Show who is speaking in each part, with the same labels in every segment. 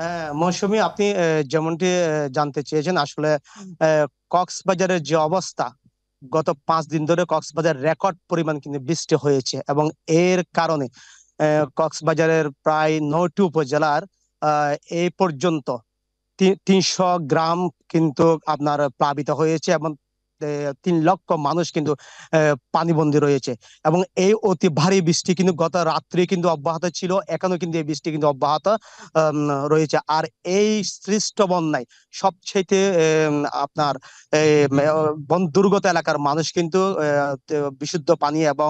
Speaker 1: হ্যাঁ, মৌসুমী, আপনি যেমনটি জানতে চেয়েছেন, আসলে কক্সবাজারের যে অবস্থা, গত 5 দিন ধরে কক্সবাজার রেকর্ড পরিমাণ কিন্তু বৃষ্টি হয়েছে, এবং এর কারণে কক্সবাজারের প্রায় 9টি উপজেলার এই পর্যন্ত 300 গ্রাম কিন্তু আপনার প্লাবিত হয়েছে, এবং 3 লক্ষ মানুষ কিন্তু পানিবন্দী রয়েছে। এবং এই অতি ভারী বৃষ্টি কিন্তু গত রাত্রে কিন্তু অব্যাহত ছিল, এখনো কিন্তু এই বৃষ্টি কিন্তু অব্যাহত আম, রয়েছে। আর এই সৃষ্ট বন্যায় সবচেয়ে আপনার দুর্গত এলাকার মানুষ কিন্তু বিশুদ্ধ পানি এবং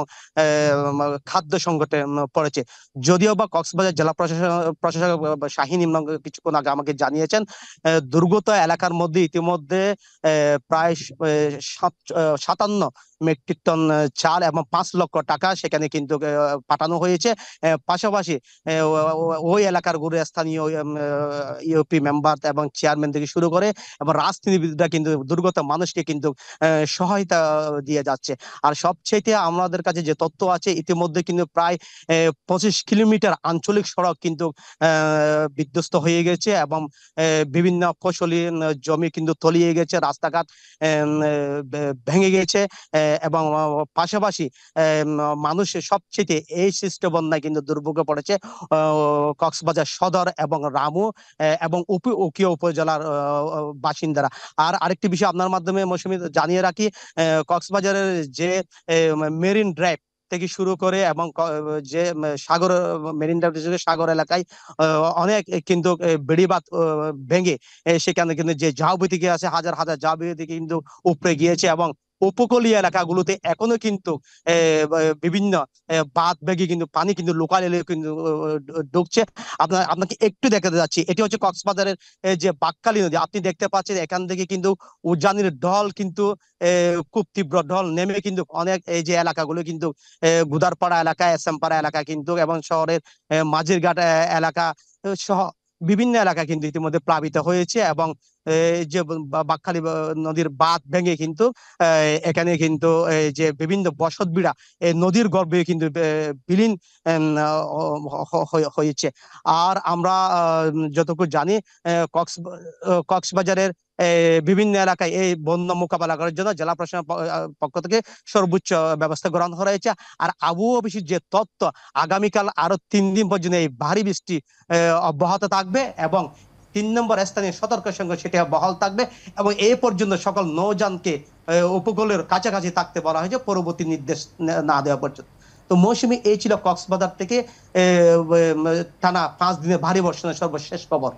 Speaker 1: খাদ্য সংকটে পড়েছে। যদিও বা কক্সবাজার জেলা প্রশাসক প্রশাসক শাহিন ইমরান কিছুক্ষণ আগে আমাকে জানিয়েছেন, দুর্গত এলাকার মধ্যে ইতিমধ্যে প্রায় 57 মেট্রিক টন চাল এবং 5 লক্ষ টাকা সেখানে কিন্তু পাঠানো হয়েছে। পাশাপাশি ওই এলাকার গুলো স্থানীয় ইউপি মেম্বার এবং চেয়ারম্যান থেকে শুরু করে এবং রাজনীতিবিদরা কিন্তু দুর্গত মানুষকে কিন্তু সহায়তা দিয়ে যাচ্ছে। আর সবচেয়ে আমাদের কাছে যে তথ্য আছে, ইতিমধ্যে কিন্তু প্রায় 25 কিলোমিটার আঞ্চলিক সড়ক কিন্তু বিধ্বস্ত হয়ে গেছে, এবং বিভিন্ন ফসলি জমি কিন্তু তলিয়ে গেছে, রাস্তাঘাট ভেঙে গেছে। এবং পাশাপাশি মানুষের সবচেয়ে এই সৃষ্ট বন্যায় কিন্তু দুর্ভোগে পড়েছে কক্সবাজার সদর এবং রামু এবং উকিয়া উপজেলার বাসিন্দারা। আর আরেকটি বিষয় আপনার মাধ্যমে মৌসুমী জানিয়ে রাখি, কক্সবাজারের যে মেরিন ড্রাইভ থেকে শুরু করে এবং যে সাগর মেরিন ড্রাইভ থেকে সাগর এলাকায় অনেক কিন্তু বেড়িবাঁধ ভেঙে সেখানে কিন্তু যে ঝাউবতীকে আছে, হাজার হাজার ঝাউবতী কিন্তু উপড়ে গিয়েছে, এবং উপকূলীয় এলাকাগুলোতে এখনো কিন্তু বিভিন্ন বাঁধ ভেঙে কিন্তু পানি কিন্তু লোকাল এলাকায় কিন্তু ঢুকছে। আপনাকে একটু দেখাতে যাচ্ছি, এটি হচ্ছে কক্সবাজারের যে বাকখালী নদী। আপনি দেখতে পাচ্ছেন এখান থেকে কিন্তু উজানির ঢল কিন্তু খুব তীব্র ঢল নেমে কিন্তু অনেক এই যে এলাকাগুলো কিন্তু গুদারপাড়া এলাকা, এসএমপাড়া এলাকা কিন্তু, এবং শহরের মাঝিরঘাট এলাকা সহ বিভিন্ন এলাকা কিন্তু ইতিমধ্যে প্লাবিত হয়েছে। এবং যে বাকখালী নদীর বাঁধ ভেঙে কিন্তু এখানে কিন্তু যে বিভিন্ন বসত বিড়া এই নদীর গর্ভে কিন্তু বিলীন হয়েছে। আর আমরা যতটুকু জানি, কক্সবাজারের বিভিন্ন এলাকায় এই বন্যা মোকাবেলা করার জন্য জেলা প্রশাসনের পক্ষ থেকে সর্বোচ্চ ব্যবস্থা গ্রহণ করা হয়েছে। আর আবহাওয়া অফিসের যে তথ্য, আগামীকাল আরো 3 দিন পর্যন্ত এই ভারী বৃষ্টি অব্যাহত থাকবে, এবং 3 নম্বর স্থানীয় সতর্ক সঙ্গে সেটা বহাল থাকবে, এবং এই পর্যন্ত সকল নৌযানকে উপকূলের কাছাকাছি থাকতে বলা হয়েছে পরবর্তী নির্দেশ না দেওয়া পর্যন্ত। তো মৌসুমী, এই ছিল কক্সবাজার থেকে টানা 5 দিনের ভারী বর্ষণের সর্বশেষ খবর।